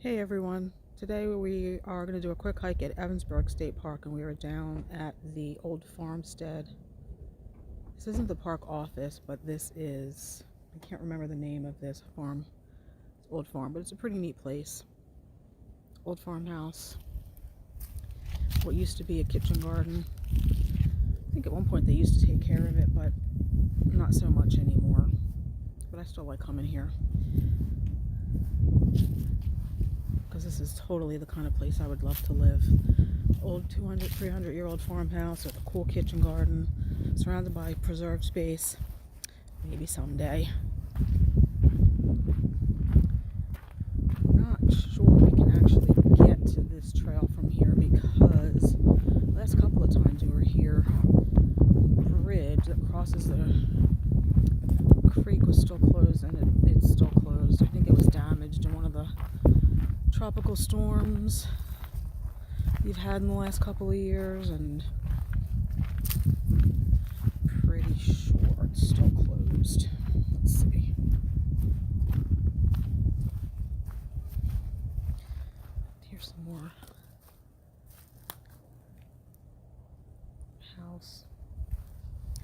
Hey everyone, today we are going to do a quick hike at Evansburg State Park, and we are down at the old farmstead. This isn't the park office, but this is, I can't remember the name of this farm. It's old farm, but it's a pretty neat place. Old farmhouse. What used to be a kitchen garden. I think at one point they used to take care of it, but not so much anymore. But I still like coming here, because this is totally the kind of place I would love to live. Old 200, 300-year-old farmhouse with a cool kitchen garden, surrounded by preserved space. Maybe someday. Not sure we can actually get to this trail from here, because the last couple of times we were here, the bridge that crosses the creek was still closed, and it's still closed. I think it was damaged in one of the tropical storms we've had in the last couple of years, and pretty sure it's still closed. Let's see. Here's some more house,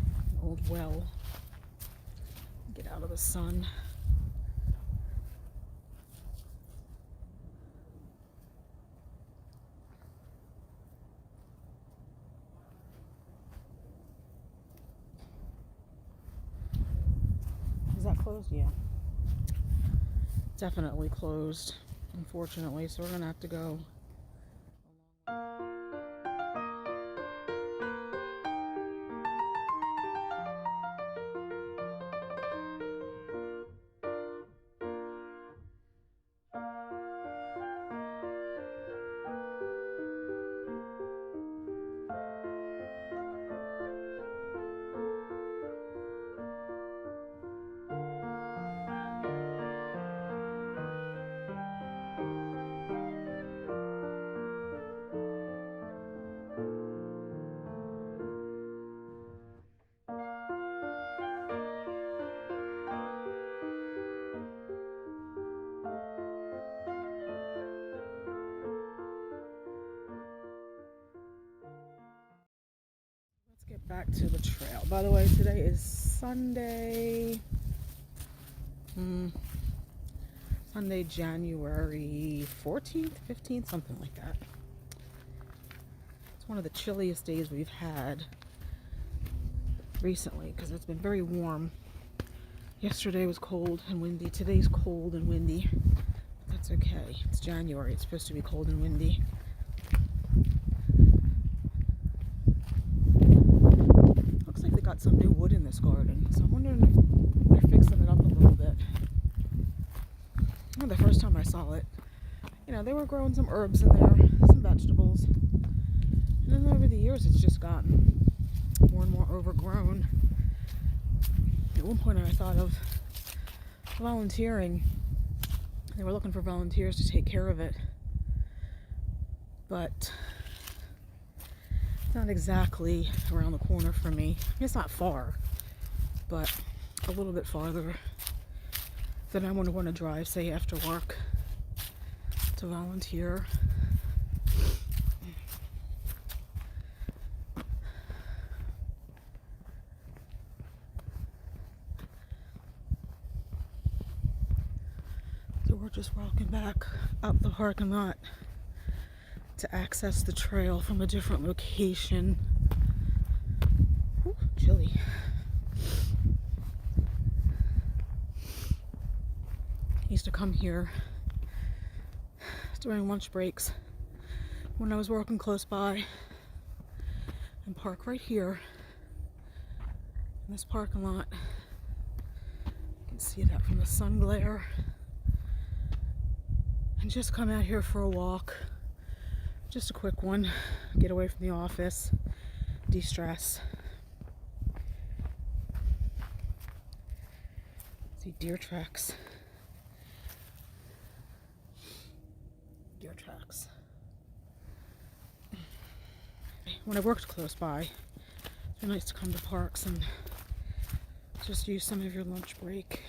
an old well. Get out of the sun. Is that closed? Yeah. Definitely closed, unfortunately, so we're gonna have to go. Get back to the trail. By the way, today is Sunday, Sunday, January 14th, 15th, something like that. It's one of the chilliest days we've had recently, because it's been very warm. Yesterday was cold and windy. Today's cold and windy. But that's okay. It's January. It's supposed to be cold and windy. Got some new wood in this garden, so I'm wondering if they're fixing it up a little bit. Well, the first time I saw it, they were growing some herbs in there, some vegetables, and then over the years it's just gotten more and more overgrown. At one point I thought of volunteering. They were looking for volunteers to take care of it, but not exactly around the corner for me. It's not far, but a little bit farther than I want to drive, say after work, to volunteer. So we're just walking back up the parking lot to access the trail from a different location. Ooh, chilly. I used to come here during lunch breaks when I was working close by and park right here in this parking lot. You can see that from the sun glare. And just come out here for a walk. Just a quick one. Get away from the office. De-stress. See deer tracks. Deer tracks. When I worked close by, it's been nice to come to parks and just use some of your lunch break.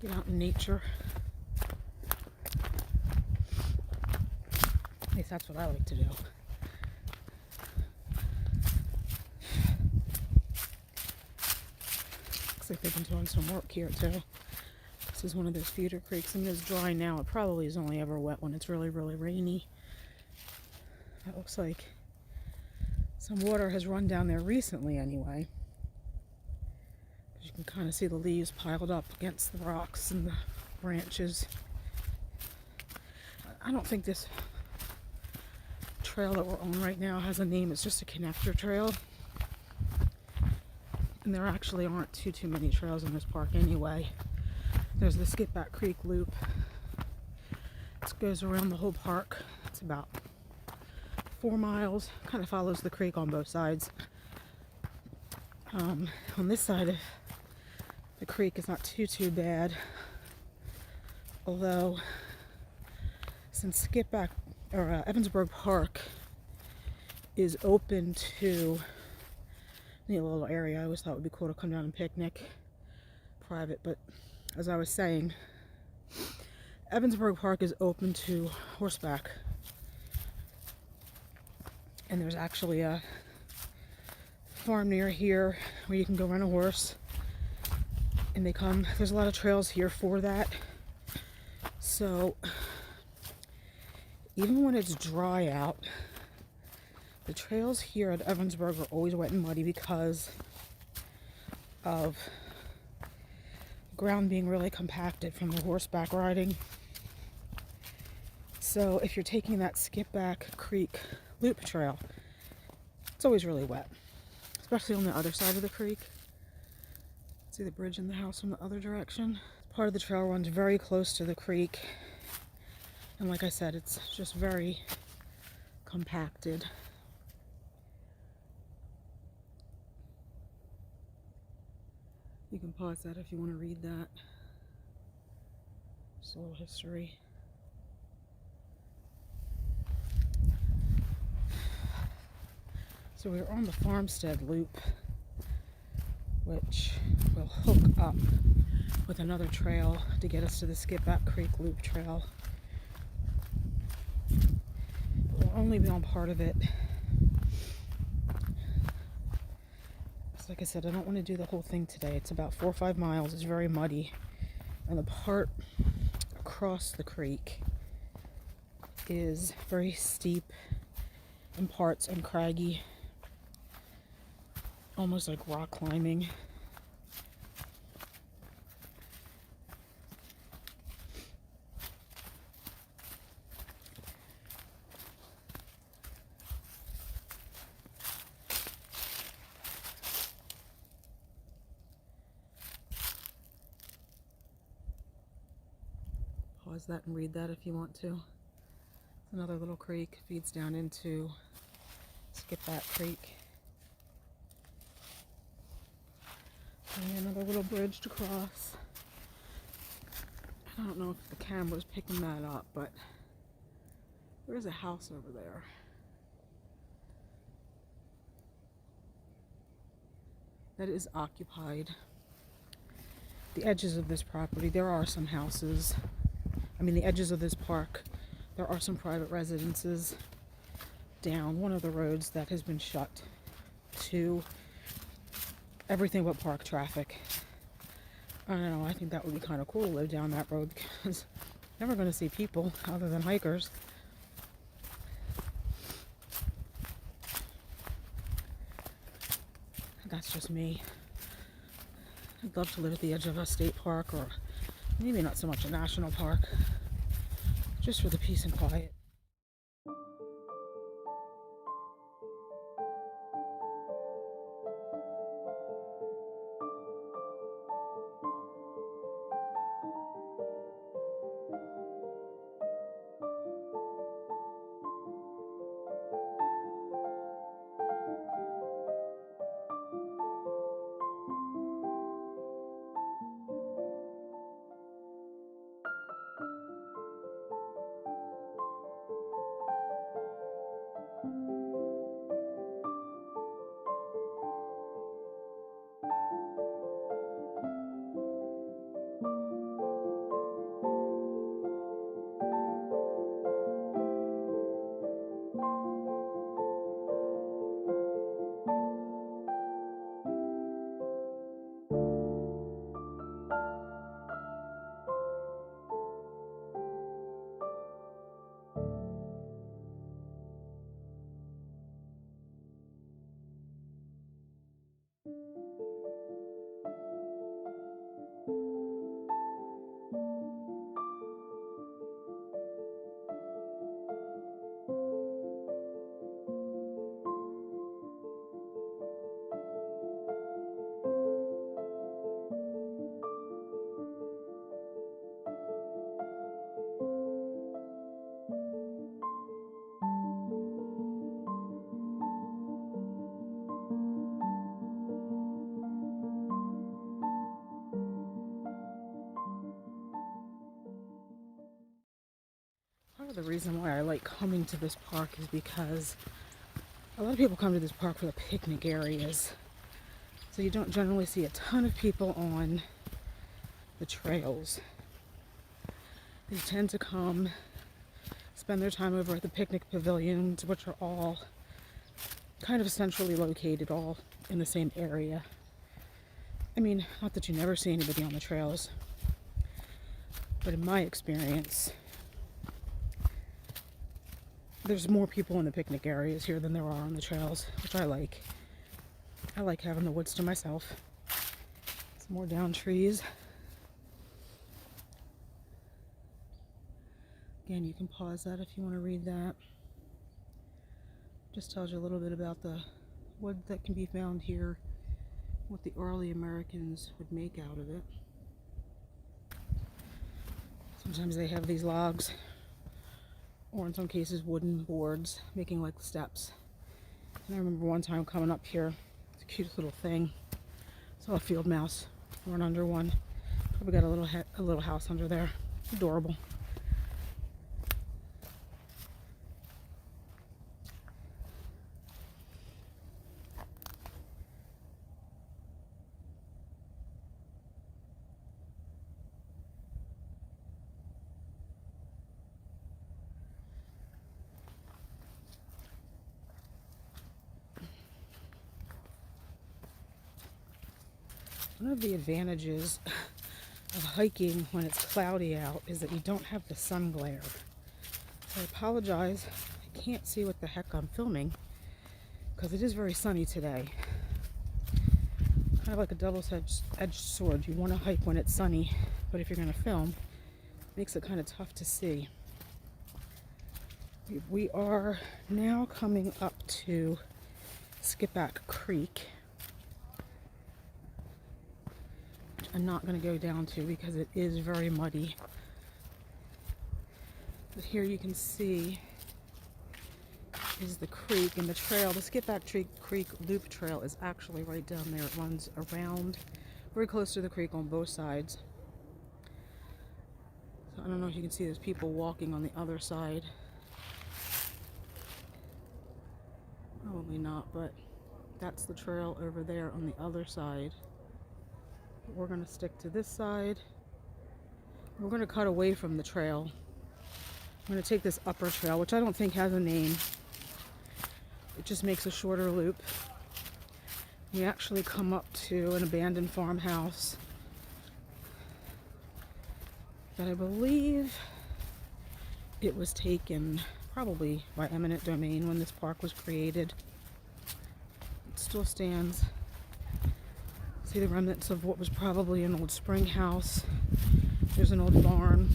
Get out in nature. least that's what I like to do. Looks like they've been doing some work here too. This is one of those feeder creeks. I mean, it's dry now. It probably is only ever wet when it's really, really rainy. It looks like some water has run down there recently anyway. You can kind of see the leaves piled up against the rocks and the branches. I don't think this trail that we're on right now has a name. It's just a connector trail. And there actually aren't too many trails in this park anyway. There's the Skip Back Creek Loop. It goes around the whole park. It's about 4 miles. Kind of follows the creek on both sides. On this side of the creek, it's not too bad. Although, since Skip Back or Evansburg Park is open to a little area, I always thought it would be cool to come down and picnic private. But as I was saying, Evansburg Park is open to horseback. And there's actually a farm near here where you can go rent a horse. And there's a lot of trails here for that. So, even when it's dry out, the trails here at Evansburg are always wet and muddy because of ground being really compacted from the horseback riding. So if you're taking that Skip Back Creek Loop trail, it's always really wet, especially on the other side of the creek. See the bridge and the house from the other direction. Part of the trail runs very close to the creek, and like I said, it's just very compacted. You can pause that if you want to read that. Just a little history. So we're on the Farmstead Loop, which will hook up with another trail to get us to the Skip Back Creek Loop trail. We'll only be on part of it. Like I said, I don't want to do the whole thing today. It's about 4 or 5 miles. It's very muddy. And the part across the creek is very steep in parts and craggy. Almost like rock climbing. Pause that and read that if you want to. It's another little creek, feeds down into Skip Back Creek. And another little bridge to cross. I don't know if the camera's picking that up, but there's a house over there. That is occupied. The edges of this property, there are some houses. The edges of this park, there are some private residences down one of the roads that has been shut to everything but park traffic. I don't know, I think that would be kind of cool to live down that road because you're never going to see people other than hikers. That's just me. I'd love to live at the edge of a state park, or maybe not so much a national park, just for the peace and quiet. the reason why I like coming to this park is because a lot of people come to this park for the picnic areas. So you don't generally see a ton of people on the trails. They tend to come, spend their time over at the picnic pavilions, which are all kind of centrally located, all in the same area. I mean, not that you never see anybody on the trails, but in my experience, there's more people in the picnic areas here than there are on the trails, which I like. I like having the woods to myself. Some more down trees. Again, you can pause that if you want to read that. Just tells you a little bit about the wood that can be found here, what the early Americans would make out of it. Sometimes they have these logs, or in some cases wooden boards, making like steps. And I remember one time coming up here, it's a cute little thing. Saw a field mouse run under one. Probably got a little house under there. Adorable. One of the advantages of hiking when it's cloudy out is that you don't have the sun glare. So I apologize, I can't see what the heck I'm filming because it is very sunny today. Kind of like a double-edged sword. You want to hike when it's sunny, but if you're going to film, it makes it kind of tough to see. We are now coming up to Skipback Creek. I'm not going to go down to because it is very muddy. But here you can see is the creek and the trail. The Skipback Creek Loop Trail is actually right down there. It runs around very close to the creek on both sides. So I don't know if you can see there's people walking on the other side. Probably not, but that's the trail over there on the other side. We're going to stick to this side. We're going to cut away from the trail. I'm going to take this upper trail, which I don't think has a name. It just makes a shorter loop. We actually come up to an abandoned farmhouse that I believe it was taken probably by eminent domain when this park was created. It still stands. See the remnants of what was probably an old spring house. There's an old barn.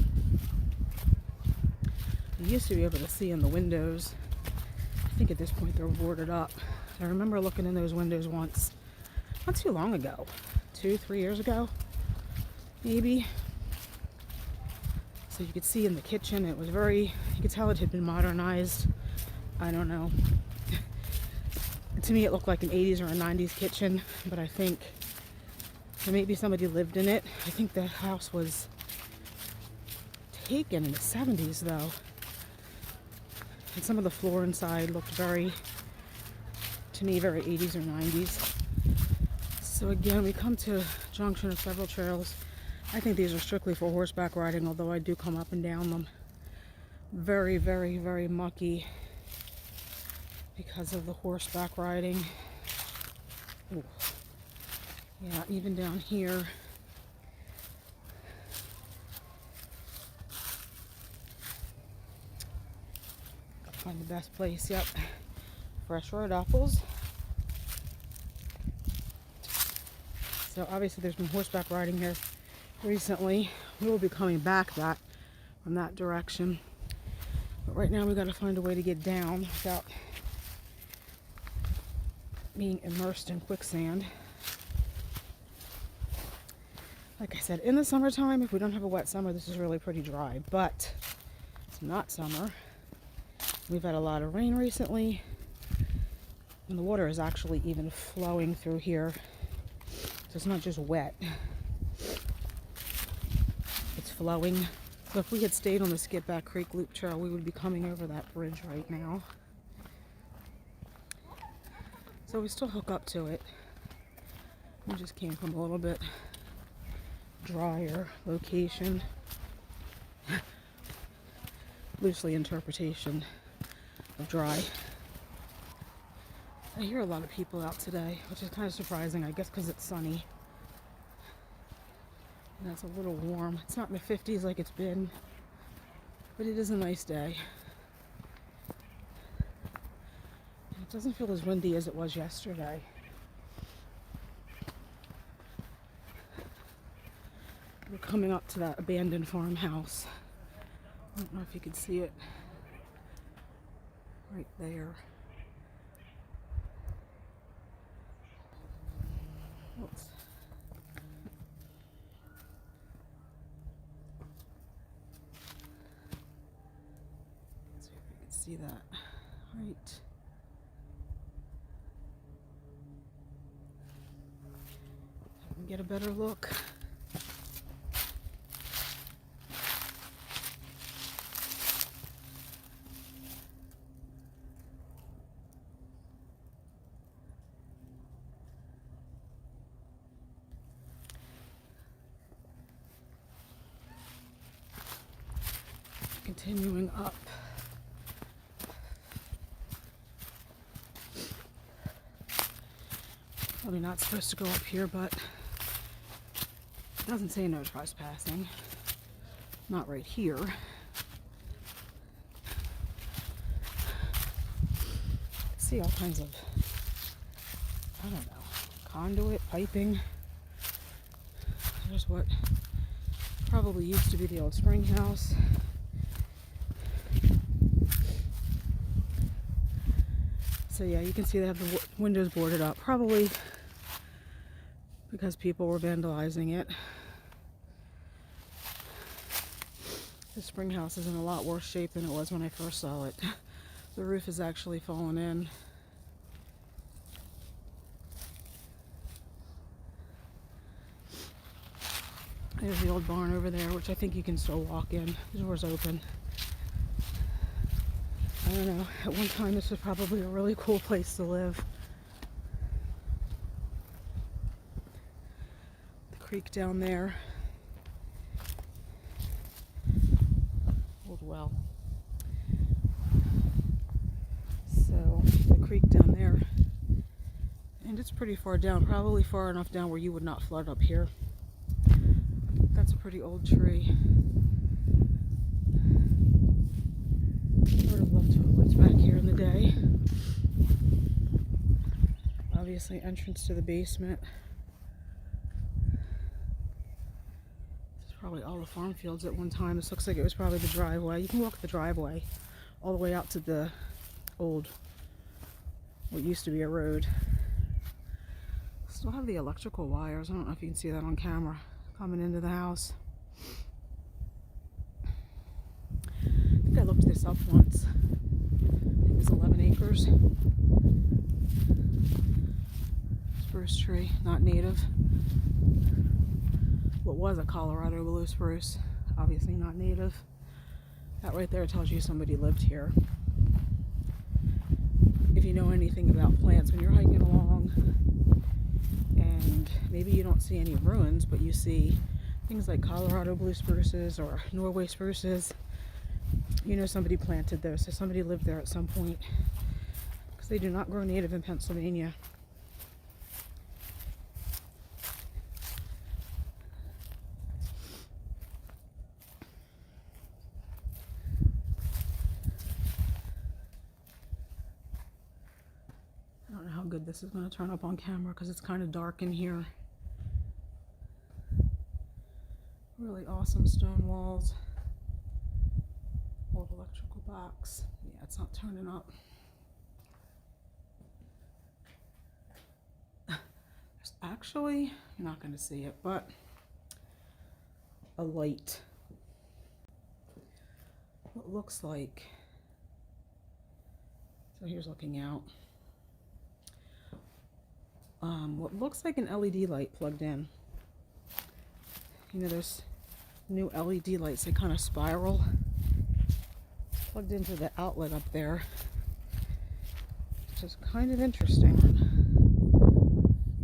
You used to be able to see in the windows. I think at this point they're boarded up. I remember looking in those windows once, not too long ago, 2-3 years ago, maybe. So you could see in the kitchen, it was you could tell it had been modernized. I don't know. To me it looked like an 80s or a 90s kitchen, but I think maybe somebody lived in it. I think the house was taken in the 70s though. And some of the floor inside looked to me, very 80s or 90s. So again, we come to a junction of several trails. I think these are strictly for horseback riding, although I do come up and down them. Very, very, very mucky because of the horseback riding. Ooh. Yeah, even down here. Find the best place, yep. Fresh road apples. So obviously there's been horseback riding here recently. We will be coming back from that direction. But right now we got to find a way to get down without being immersed in quicksand. Like I said, in the summertime, if we don't have a wet summer, this is really pretty dry, but it's not summer. We've had a lot of rain recently, and the water is actually even flowing through here. So it's not just wet. It's flowing. So if we had stayed on the Skipback Creek Loop Trail, we would be coming over that bridge right now. So we still hook up to it. We just came from a little bit drier location. Loosely interpretation of dry. I hear a lot of people out today, which is kind of surprising, I guess because it's sunny. And it's a little warm. It's not in the 50s like it's been, but it is a nice day. And it doesn't feel as windy as it was yesterday. We're coming up to that abandoned farmhouse. I don't know if you can see it right there. Oops. Let's see if we can see that. Right. Get a better look. Continuing up. Probably not supposed to go up here, but it doesn't say no trespassing. Not right here. See all kinds of, I don't know, conduit, piping. There's what probably used to be the old spring house. So yeah, you can see they have the windows boarded up, probably because people were vandalizing it. The spring house is in a lot worse shape than it was when I first saw it. The roof is actually fallen in. There's the old barn over there, which I think you can still walk in. The door's open. I don't know, at one time this was probably a really cool place to live. The creek down there. Old well. So, the creek down there. And it's pretty far down, probably far enough down where you would not flood up here. That's a pretty old tree. I would have loved to have lived back here in the day. Obviously, entrance to the basement. This is probably all the farm fields at one time. This looks like it was probably the driveway. You can walk the driveway all the way out to the old, what used to be a road. Still have the electrical wires. I don't know if you can see that on camera coming into the house. I think I looked this up once. I think it's 11 acres. Spruce tree, not native. What was a Colorado blue spruce, obviously not native. That right there tells you somebody lived here. If you know anything about plants, when you're hiking along and maybe you don't see any ruins, but you see things like Colorado blue spruces or Norway spruces, you know somebody planted those, so somebody lived there at some point, because they do not grow native in Pennsylvania. I don't know how good this is going to turn up on camera because it's kind of dark in here. Really awesome stone walls. Old electrical box. Yeah, it's not turning up. There's actually, you're not going to see it, but a light. What looks like, so here's looking out. What looks like an LED light plugged in. You know, there's new LED lights. They kind of spiral. It's plugged into the outlet up there, which is kind of interesting.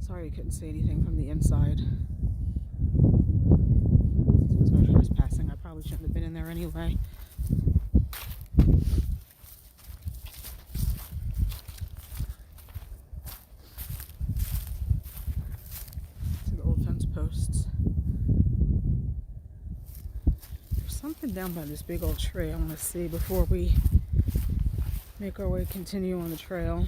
Sorry you couldn't see anything from the inside. Since I was trespassing, I probably shouldn't have been in there anyway. See the old fence posts. There's something down by this big old tree I want to see before we make our way continue on the trail.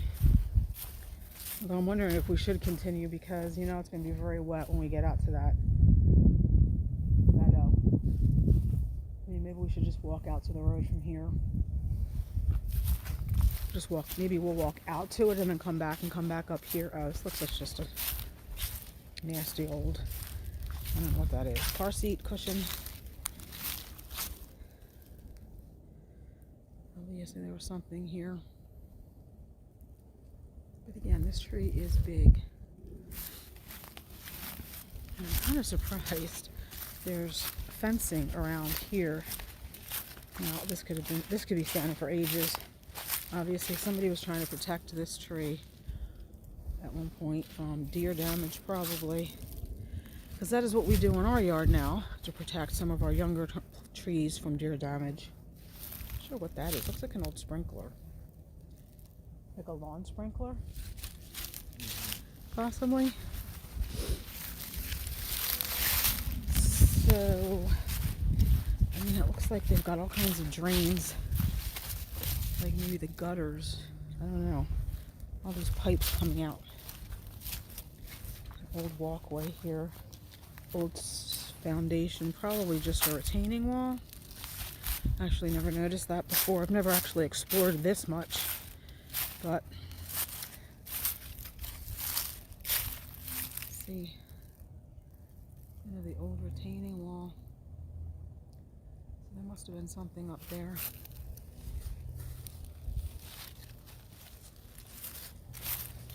Although I'm wondering if we should continue because, you know, it's going to be very wet when we get out to that meadow. I mean, maybe we should just walk out to the road from here. Just walk. Maybe we'll walk out to it and then come back up here. Oh, this looks like just a nasty old, I don't know what that is. Car seat cushion. Obviously there was something here. But again, this tree is big. And I'm kind of surprised there's fencing around here. Now, this could be standing for ages. Obviously, somebody was trying to protect this tree at one point from deer damage, probably. Because that is what we do in our yard now, to protect some of our younger trees from deer damage. Not sure what that is. Looks like an old sprinkler. Like a lawn sprinkler? Possibly. So, I mean, it looks like they've got all kinds of drains. Like maybe the gutters. I don't know. All these pipes coming out. An old walkway here. Old foundation. Probably just a retaining wall. Actually, never noticed that before. I've never actually explored this much. But, see, the old retaining wall. So there must have been something up there.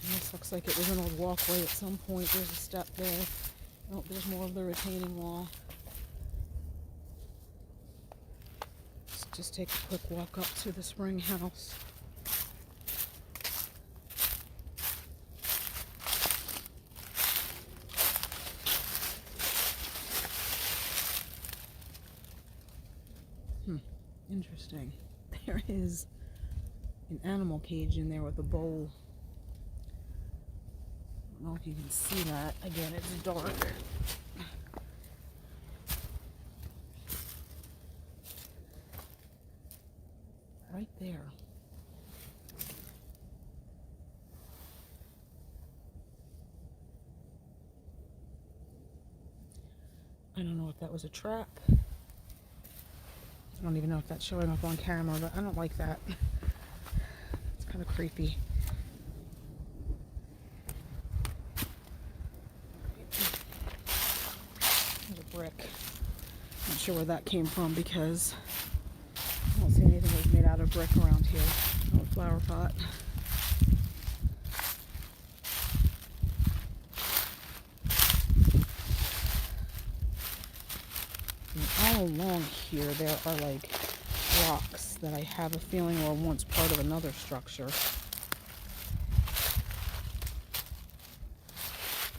And this looks like it was an old walkway at some point. There's a step there. Oh, there's more of the retaining wall. Let's just take a quick walk up to the spring house. Interesting. There is an animal cage in there with a bowl. I don't know if you can see that. Again, it's dark. Right there. I don't know if that was a trap. I don't even know if that's showing up on camera, but I don't like that. It's kind of creepy. There's a brick. Not sure where that came from because I don't see anything that's made out of brick around here. Oh, a flower pot. All along here there are like rocks that I have a feeling were once part of another structure.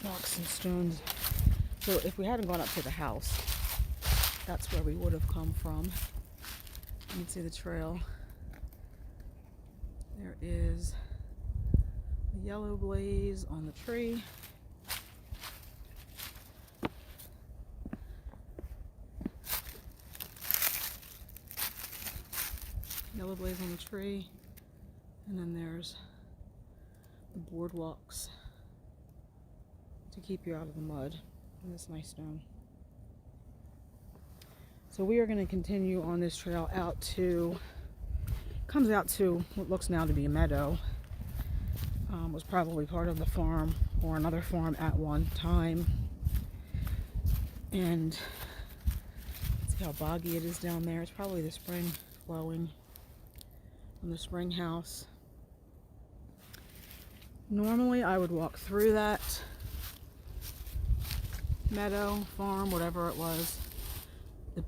Rocks and stones. So if we hadn't gone up to the house, that's where we would have come from. You can see the trail. There is a yellow blaze on the tree. Yellow blaze on the tree, and then there's the boardwalks to keep you out of the mud and this nice stone. So we are going to continue on this trail out to, comes out to what looks now to be a meadow. Was probably part of the farm or another farm at one time. And see how boggy it is down there. It's probably the spring flowing from the spring house. Normally I would walk through that meadow, farm, whatever it was,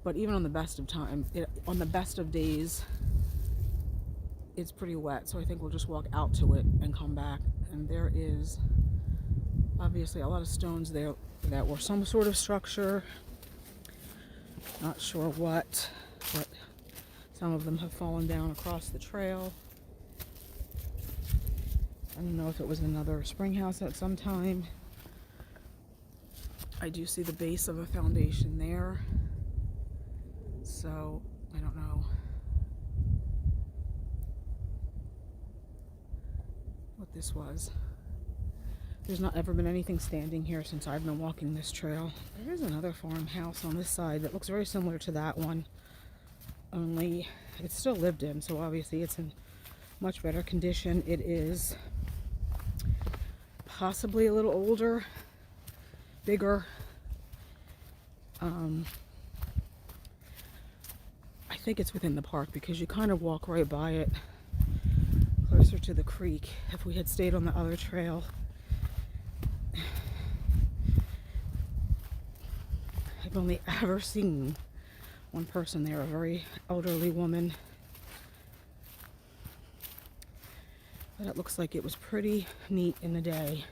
but even on the best of time, on the best of days, it's pretty wet. So I think we'll just walk out to it and come back. And there is obviously a lot of stones there that were some sort of structure. Not sure what, but some of them have fallen down across the trail. I don't know if it was another spring house at some time. I do see the base of a foundation there. So, I don't know what this was. There's not ever been anything standing here since I've been walking this trail. There is another farmhouse on this side that looks very similar to that one, only it's still lived in, so obviously it's in much better condition. It is possibly a little older, bigger. I think it's within the park because you kind of walk right by it, closer to the creek. If we had stayed on the other trail, I've only ever seen one person there, a very elderly woman. But it looks like it was pretty neat in the day.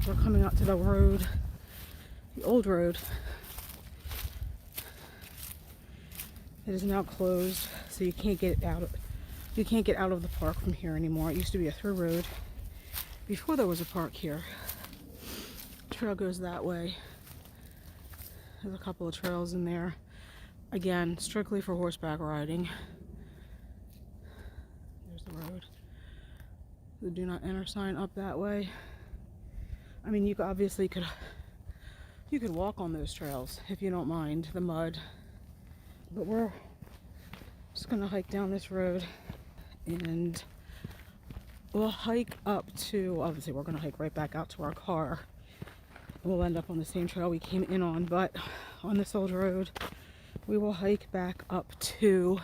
We're coming out to the road, the old road. It is now closed, so you can't get out of the park from here anymore. It used to be a through road before there was a park here. The trail goes that way. There's a couple of trails in there. Again, strictly for horseback riding. There's the road. The do not enter sign up that way. I mean, you obviously could walk on those trails if you don't mind the mud. But we're just gonna hike down this road, and we'll hike up to, obviously we're gonna hike right back out to our car. We'll end up on the same trail we came in on, but on this old road, we will hike back up to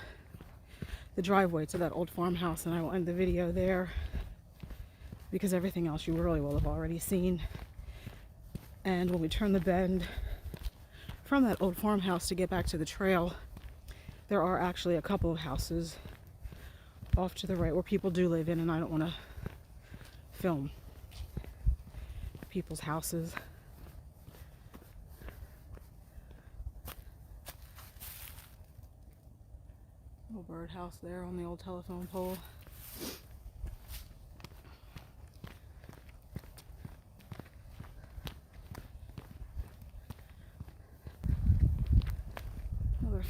the driveway to that old farmhouse, and I will end the video there, because everything else you really will have already seen. And when we turn the bend from that old farmhouse to get back to the trail, there are actually a couple of houses off to the right where people do live in, and I don't want to film people's houses. Little birdhouse there on the old telephone pole.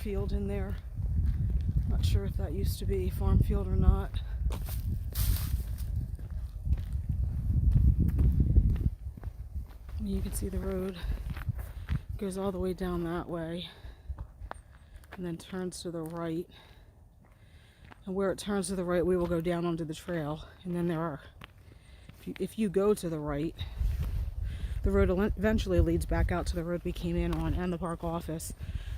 Field in there. Not sure if that used to be farm field or not. You can see the road goes all the way down that way and then turns to the right. And where it turns to the right, we will go down onto the trail. And then there are, if you go to the right, the road eventually leads back out to the road we came in on and the park office.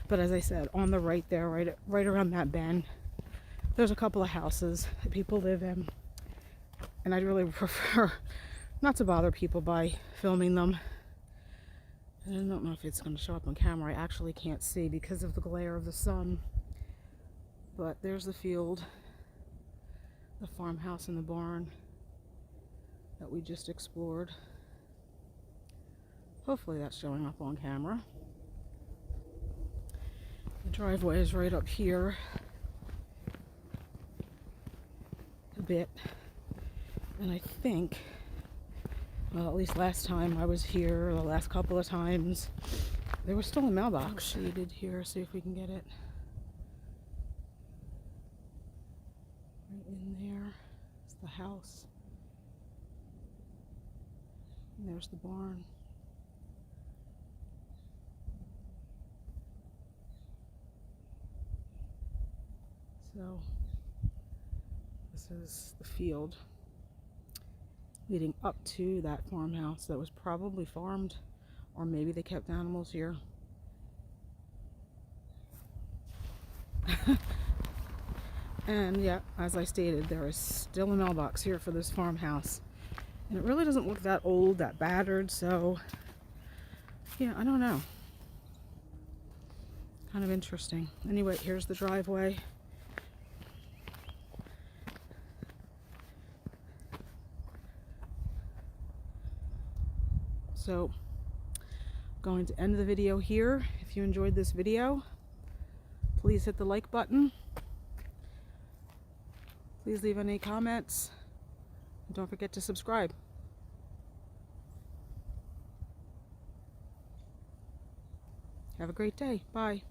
But as I said, on the right there, right around that bend, there's a couple of houses that people live in. And I'd really prefer not to bother people by filming them. I don't know if it's going to show up on camera. I actually can't see because of the glare of the sun. But there's the field, the farmhouse and the barn that we just explored. Hopefully that's showing up on camera. The driveway is right up here a bit. And I think, well, at least last time I was here, the last couple of times, there was still a mailbox shaded here. See if we can get it. Right in there is the house. And there's the barn. So this is the field leading up to that farmhouse that was probably farmed, or maybe they kept animals here. And yeah, as I stated, there is still a mailbox here for this farmhouse. And it really doesn't look that old, that battered, so yeah, I don't know. Kind of interesting. Anyway, here's the driveway. So, going to end the video here. If you enjoyed this video, please hit the like button. Please leave any comments. And don't forget to subscribe. Have a great day. Bye.